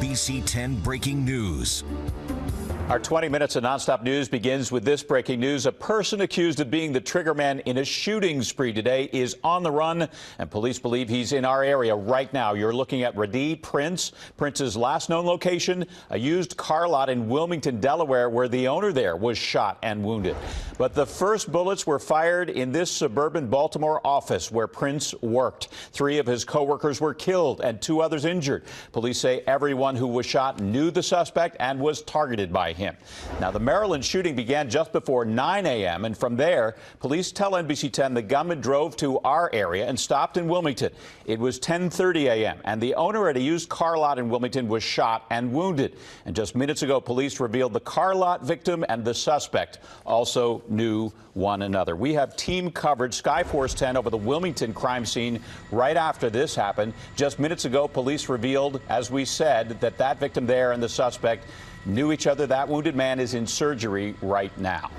NBC 10 breaking news. Our 20 minutes of nonstop news begins with this breaking news. A person accused of being the triggerman in a shooting spree today is on the run, and police believe he's in our area right now. You're looking at Radee Prince. Prince's last known location, a used car lot in Wilmington, Delaware, where the owner there was shot and wounded. But the first bullets were fired in this suburban Baltimore office where Prince worked. 3 of his co-workers were killed and 2 others injured. Police say everyone who was shot knew the suspect and was targeted by him. Now, the Maryland shooting began just before 9 a.m. and from there, police tell NBC 10 the gunman drove to our area and stopped in Wilmington. It was 10:30 a.m. and the owner at a used car lot in Wilmington was shot and wounded. And just minutes ago, police revealed the car lot victim and the suspect also knew one another. We have team coverage, Skyforce 10, over the Wilmington crime scene right after this happened. Just minutes ago, police revealed, as we said, that that victim there and the suspect knew each other. That wounded man is in surgery right now.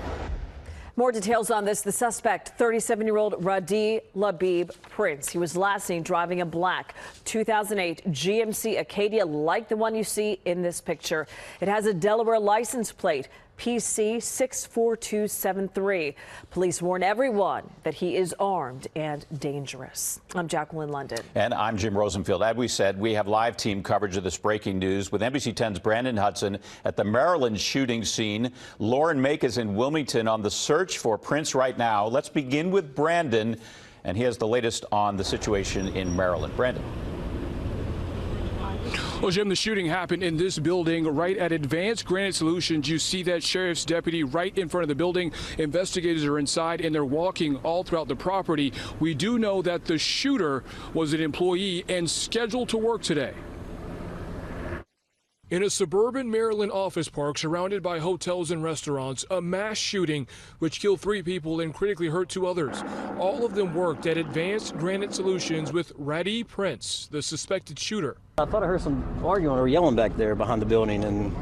More details on this. The suspect, 37-year-old Radee Labib Prince. He was last seen driving a black 2008 GMC Acadia like the one you see in this picture. It has a Delaware license plate, PC 64273. Police warn everyone that he is armed and dangerous. I'm Jacqueline London. And I'm Jim Rosenfield. As we said, we have live team coverage of this breaking news with NBC 10's Brandon Hudson at the Maryland shooting scene. Lauren Make is in Wilmington on the search for Prince right now. Let's begin with Brandon, and he has the latest on the situation in Maryland. Brandon. Well, Jim, the shooting happened in this building right at Advanced Granite Solutions. You see that sheriff's deputy right in front of the building. Investigators are inside and they're walking all throughout the property. We do know that the shooter was an employee and scheduled to work today. In a suburban Maryland office park surrounded by hotels and restaurants, a mass shooting which killed 3 people and critically hurt 2 others. All of them worked at Advanced Granite Solutions with Radee Prince, the suspected shooter. I thought I heard some arguing or yelling back there behind the building, and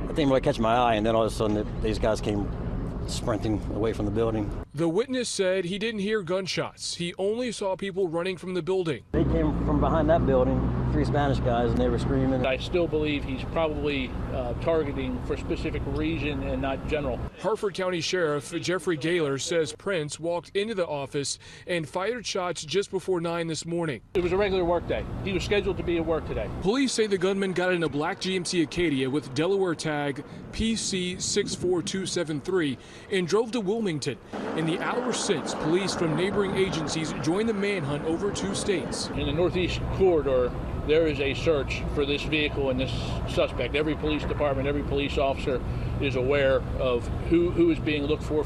I didn't really catch my eye, and then all of a sudden these guys came sprinting away from the building. The witness said he didn't hear gunshots. He only saw people running from the building. They came from behind that building, 3 Spanish guys, and they were screaming. I still believe he's probably targeting for a specific reason and not general. Harford County Sheriff Jeffrey Gaylor says Prince walked into the office and fired shots just before 9 this morning. It was a regular work day. He was scheduled to be at work today. Police say the gunman got in a black GMC Acadia with Delaware tag PC 64273 and drove to Wilmington. In the hours since, police from neighboring agencies joined the manhunt over 2 states. In the Northeast Corridor, there is a search for this vehicle and this suspect. Every police department, every police officer is aware of who is being looked for.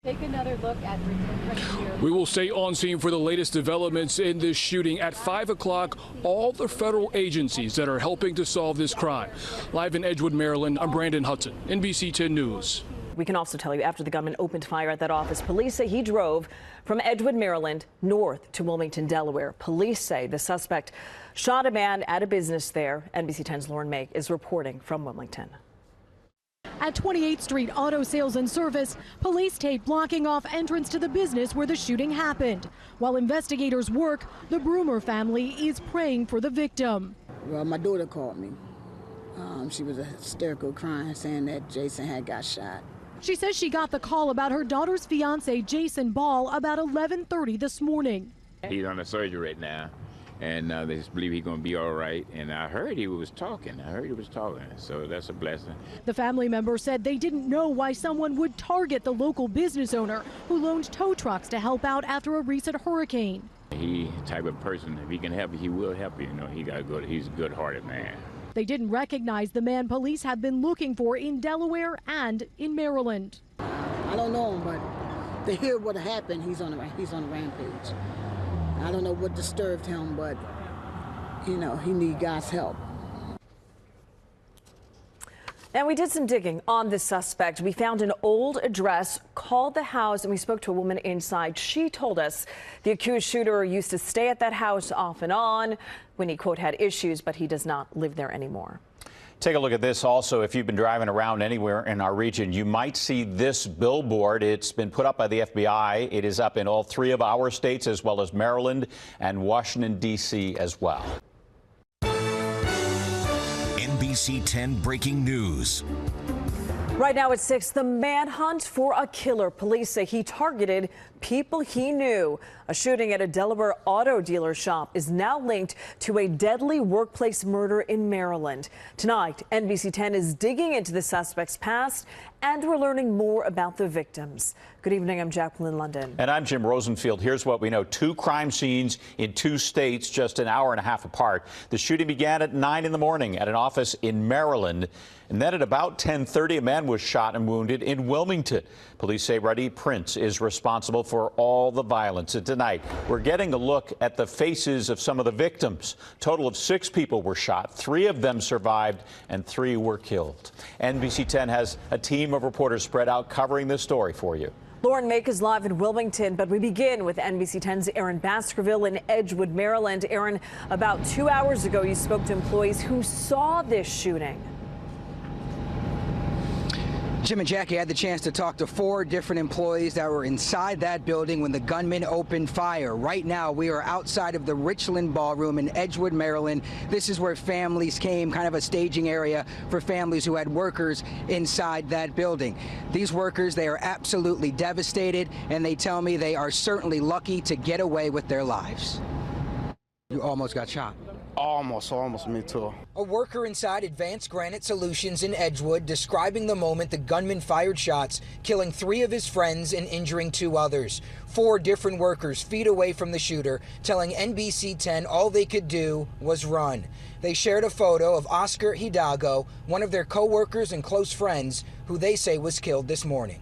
Take another look at right here. We will stay on scene for the latest developments in this shooting. At 5 o'clock, all the federal agencies that are helping to solve this crime. Live in Edgewood, Maryland, I'm Brandon Hudson, NBC 10 News. We can also tell you after the gunman opened fire at that office, police say he drove from Edgewood, Maryland, north to Wilmington, Delaware. Police say the suspect shot a man at a business there. NBC 10's Lauren Make is reporting from Wilmington. At 28th Street Auto Sales and Service, police tape blocking off entrance to the business where the shooting happened. While investigators work, the Broomer family is praying for the victim. Well, my daughter called me. She was hysterical crying, saying that Jason had got shot. She says she got the call about her daughter's fiance, Jason Ball, about 11:30 this morning. He's on the surgery right now, and they just believe he's going to be all right. And I heard he was talking. So that's a blessing. The family member said they didn't know why someone would target the local business owner who loaned tow trucks to help out after a recent hurricane. He type of person, if he can help you, he will help you. You know, he's a good-hearted man. They didn't recognize the man police have been looking for in Delaware and in Maryland. I don't know him, but to hear what happened, he's on a rampage. I don't know what disturbed him, but, you know, he needs God's help. And we did some digging on this suspect. We found an old address, called the house, and we spoke to a woman inside. She told us the accused shooter used to stay at that house off and on when he, quote, had issues, but he does not live there anymore. Take a look at this also. If you've been driving around anywhere in our region, you might see this billboard. It's been put up by the FBI. It is up in all 3 of our states, as well as Maryland and Washington, D.C. as well. NBC 10 breaking news. Right now at 6, the manhunt for a killer. Police say he targeted people he knew. A shooting at a Delaware auto dealer shop is now linked to a deadly workplace murder in Maryland. Tonight, NBC 10 is digging into the suspect's past, and we're learning more about the victims. Good evening, I'm Jacqueline London. And I'm Jim Rosenfield. Here's what we know. 2 crime scenes in 2 states just an hour and a half apart. The shooting began at 9 in the morning at an office in Maryland. And then at about 10:30, a man was shot and wounded in Wilmington. Police say Radee Prince is responsible for all the violence. And tonight, we're getting a look at the faces of some of the victims. A total of 6 people were shot. 3 of them survived and 3 were killed. NBC 10 has a team of reporters spread out covering this story for you. Lauren Make is live in Wilmington, but we begin with NBC 10's Aaron Baskerville in Edgewood, Maryland. Aaron, about 2 hours ago, you spoke to employees who saw this shooting. Jim and Jackie had the chance to talk to 4 different employees that were inside that building when the gunman opened fire. Right now, we are outside of the Richland Ballroom in Edgewood, Maryland. This is where families came, kind of a staging area for families who had workers inside that building. These workers, they are absolutely devastated, and they tell me they are certainly lucky to get away with their lives. You almost got shot. Almost, me too. A worker inside Advanced Granite Solutions in Edgewood describing the moment the gunman fired shots, killing 3 of his friends and injuring 2 others. 4 different workers feet away from the shooter, telling NBC 10 all they could do was run. They shared a photo of Oscar Hidalgo, one of their co-workers and close friends, who they say was killed this morning.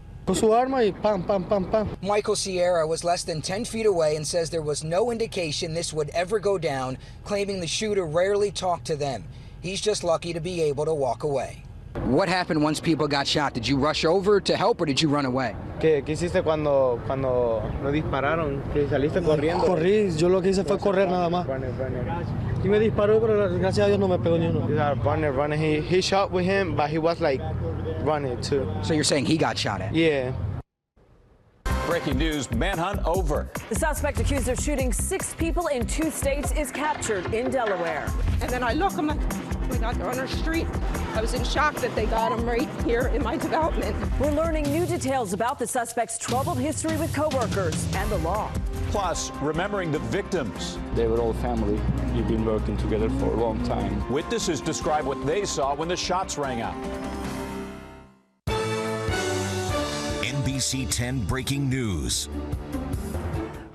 Michael Sierra was less than 10 feet away and says there was no indication this would ever go down, claiming the shooter rarely talked to them. He's just lucky to be able to walk away. What happened once people got shot? Did you rush over to help or did you run away? ¿Qué hiciste cuando nos dispararon? ¿Que saliste corriendo? Corrí, yo lo que hice fue correr nada más. Y me disparó, pero gracias a Dios no me pegó ni uno. Running. He shot with him, but he was like running too. So you're saying he got shot at? Yeah. Breaking news, manhunt over. The suspect accused of shooting 6 people in 2 states is captured in Delaware. And then I look, I'm like, oh my God, they're on our street. I was in shock that they got him right here in my development. We're learning new details about the suspect's troubled history with coworkers and the law. Plus, remembering the victims. They were all family. We've been working together for a long time. Witnesses describe what they saw when the shots rang out. NBC 10 breaking news.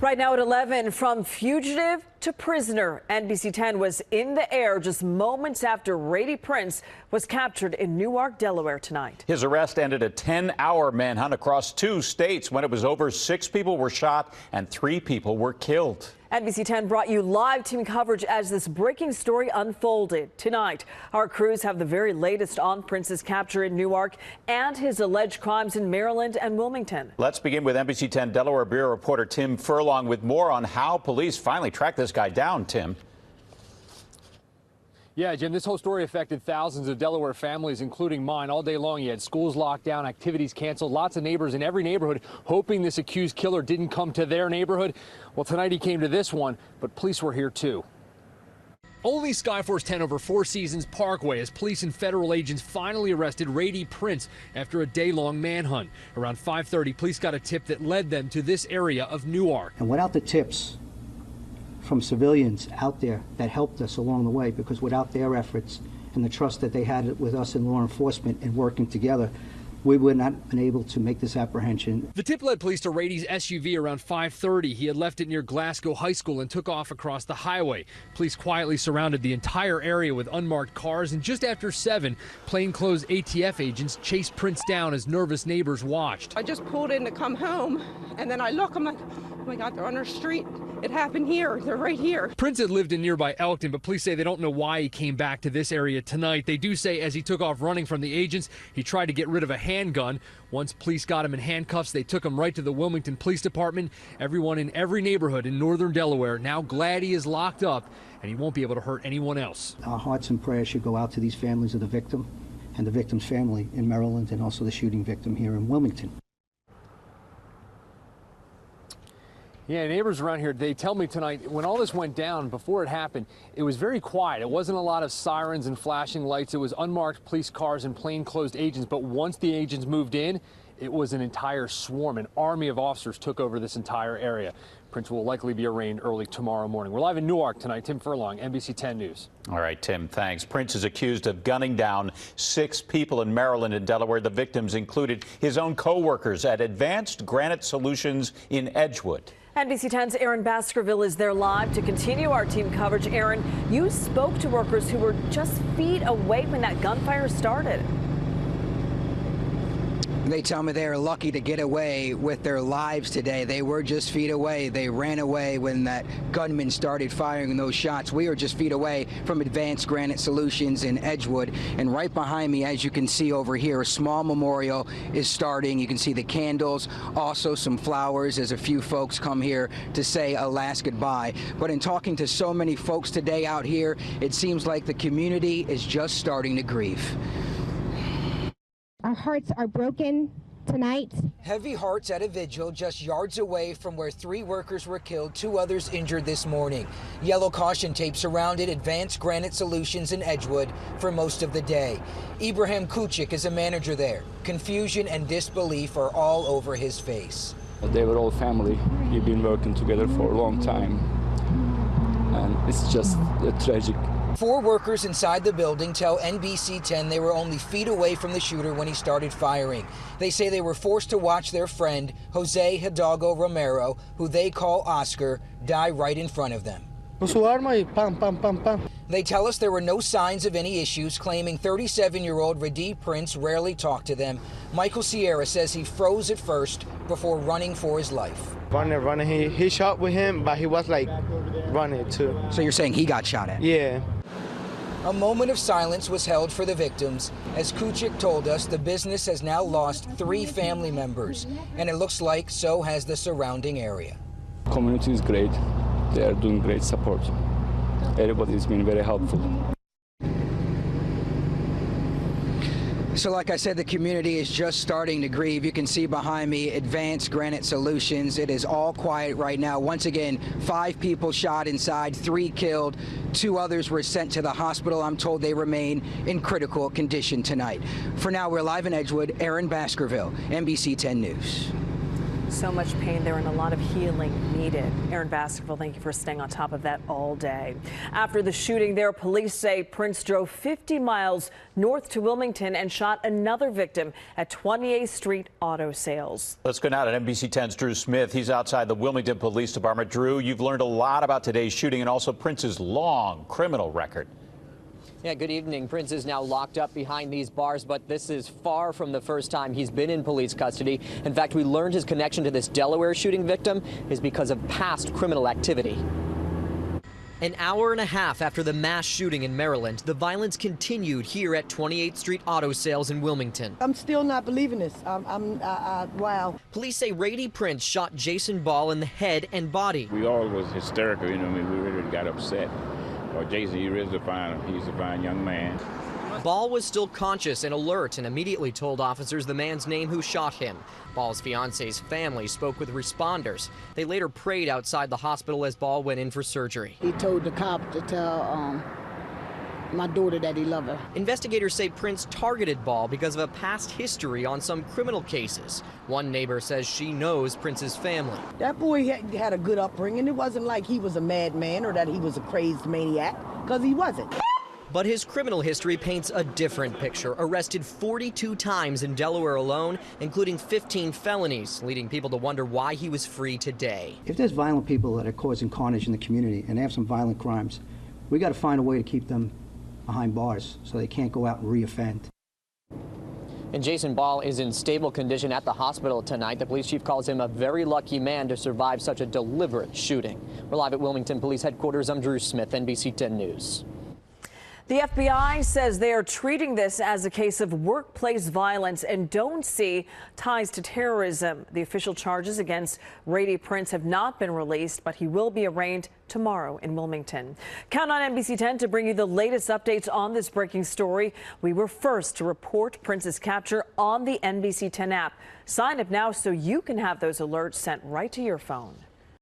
Right now at 11, from fugitive to prisoner, NBC 10 was in the air just moments after Radee Prince was captured in Newark, Delaware tonight. His arrest ended a 10-hour manhunt across 2 states. When it was over, 6 people were shot and 3 people were killed. NBC 10 brought you live team coverage as this breaking story unfolded. Tonight, our crews have the very latest on Prince's capture in Newark and his alleged crimes in Maryland and Wilmington. Let's begin with NBC 10 Delaware Bureau reporter Tim Furlong with more on how police finally tracked this guy down. Tim. Yeah, Jim, this whole story affected thousands of Delaware families, including mine. All day long, you had schools locked down, activities canceled, lots of neighbors in every neighborhood hoping this accused killer didn't come to their neighborhood. Well, tonight he came to this one, but police were here too. Only Skyforce 10 over 4 Seasons Parkway as police and federal agents finally arrested Radee Prince after a day-long manhunt. Around 5:30, police got a tip that led them to this area of Newark. And without the tips from civilians out there that helped us along the way, because without their efforts and the trust that they had with us in law enforcement and working together, we would not have been able to make this apprehension. The tip led police to Radee's SUV around 5:30. He had left it near Glasgow High School and took off across the highway. Police quietly surrounded the entire area with unmarked cars, and just after 7, plainclothes ATF agents chased Prince down as nervous neighbors watched. I just pulled in to come home, and then I look, I'm like, oh my God, they're on our street. It happened here. They're right here. Prince had lived in nearby Elkton, but police say they don't know why he came back to this area tonight. They do say as he took off running from the agents, he tried to get rid of a handgun. Once police got him in handcuffs, they took him right to the Wilmington Police Department. Everyone in every neighborhood in northern Delaware now glad he is locked up and he won't be able to hurt anyone else. Our hearts and prayers should go out to these families of the victim and the victim's family in Maryland, and also the shooting victim here in Wilmington. Yeah, neighbors around here, they tell me tonight, when all this went down, before it happened, it was very quiet. It wasn't a lot of sirens and flashing lights. It was unmarked police cars and plainclothes agents. But once the agents moved in, it was an entire swarm. An army of officers took over this entire area. Prince will likely be arraigned early tomorrow morning. We're live in Newark tonight. Tim Furlong, NBC 10 News. All right, Tim, thanks. Prince is accused of gunning down 6 people in Maryland and Delaware. The victims included his own co-workers at Advanced Granite Solutions in Edgewood. NBC 10's Aaron Baskerville is there live to continue our team coverage. Aaron, you spoke to workers who were just feet away when that gunfire started. They tell me they are lucky to get away with their lives today. They were just feet away. They ran away when that gunman started firing those shots. We are just feet away from Advanced Granite Solutions in Edgewood. And right behind me, as you can see over here, a small memorial is starting. You can see the candles, also some flowers as a few folks come here to say a last goodbye. But in talking to so many folks today out here, it seems like the community is just starting to grieve. Our hearts are broken tonight. Heavy hearts at a vigil just yards away from where 3 workers were killed, 2 others injured this morning. Yellow caution tape surrounded Advanced Granite Solutions in Edgewood for most of the day. Ibrahim Kuchik is a manager there. Confusion and disbelief are all over his face. They were all family. We've been working together for a long time, and it's just a tragic. 4 workers inside the building tell NBC 10 they were only feet away from the shooter when he started firing. They say they were forced to watch their friend, Jose Hidalgo Romero, who they call Oscar, die right in front of them. They tell us there were no signs of any issues, claiming 37-year-old Radee Prince rarely talked to them. Michael Sierra says he froze at first before running for his life. Running. He shot with him, but he was like running too. So you're saying he got shot at? Yeah. A moment of silence was held for the victims. As Kuchik told us, the business has now lost 3 family members, and it looks like so has the surrounding area. Community is great. They are doing great support. Everybody's been very helpful. So like I said, the community is just starting to grieve. You can see behind me Advanced Granite Solutions. It is all quiet right now. Once again, 5 people shot inside, 3 killed. 2 others were sent to the hospital. I'm told they remain in critical condition tonight. For now, we're live in Edgewood. Aaron Baskerville, NBC 10 News. So much pain there and a lot of healing needed. Aaron Baskerville, thank you for staying on top of that all day. After the shooting there, police say Prince drove 50 miles north to Wilmington and shot another victim at 28th Street Auto Sales. Let's go now to NBC 10's Drew Smith. He's outside the Wilmington Police Department. Drew, you've learned a lot about today's shooting and also Prince's long criminal record. Yeah, good evening. Prince is now locked up behind these bars, but this is far from the first time he's been in police custody. In fact, we learned his connection to this Delaware shooting victim is because of past criminal activity. An hour and a half after the mass shooting in Maryland, the violence continued here at 28th Street Auto Sales in Wilmington. I'm still not believing this. Wow. Police say Radee Prince shot Jason Ball in the head and body. We all was hysterical, you know, we really got upset. Well, Jason, he's a fine young man. Ball was still conscious and alert and immediately told officers the man's name who shot him. Ball's fiance's family spoke with responders. They later prayed outside the hospital as Ball went in for surgery. He told the cop to tell my daughter that he loved her. Investigators say Prince targeted Ball because of a past history on some criminal cases. One neighbor says she knows Prince's family. That boy had a good upbringing. It wasn't like he was a madman or that he was a crazed maniac, because he wasn't. But his criminal history paints a different picture. Arrested 42 times in Delaware alone, including 15 felonies, leading people to wonder why he was free today. If there's violent people that are causing carnage in the community and they have some violent crimes, we got to find a way to keep them behind bars so they can't go out and reoffend. And Jason Ball is in stable condition at the hospital tonight. The police chief calls him a very lucky man to survive such a deliberate shooting. We're live at Wilmington Police Headquarters. I'm Drew Smith, NBC 10 News. The FBI says they are treating this as a case of workplace violence and don't see ties to terrorism. The official charges against Radee Prince have not been released, but he will be arraigned tomorrow in Wilmington. Count on NBC 10 to bring you the latest updates on this breaking story. We were first to report Prince's capture on the NBC 10 app. Sign up now so you can have those alerts sent right to your phone.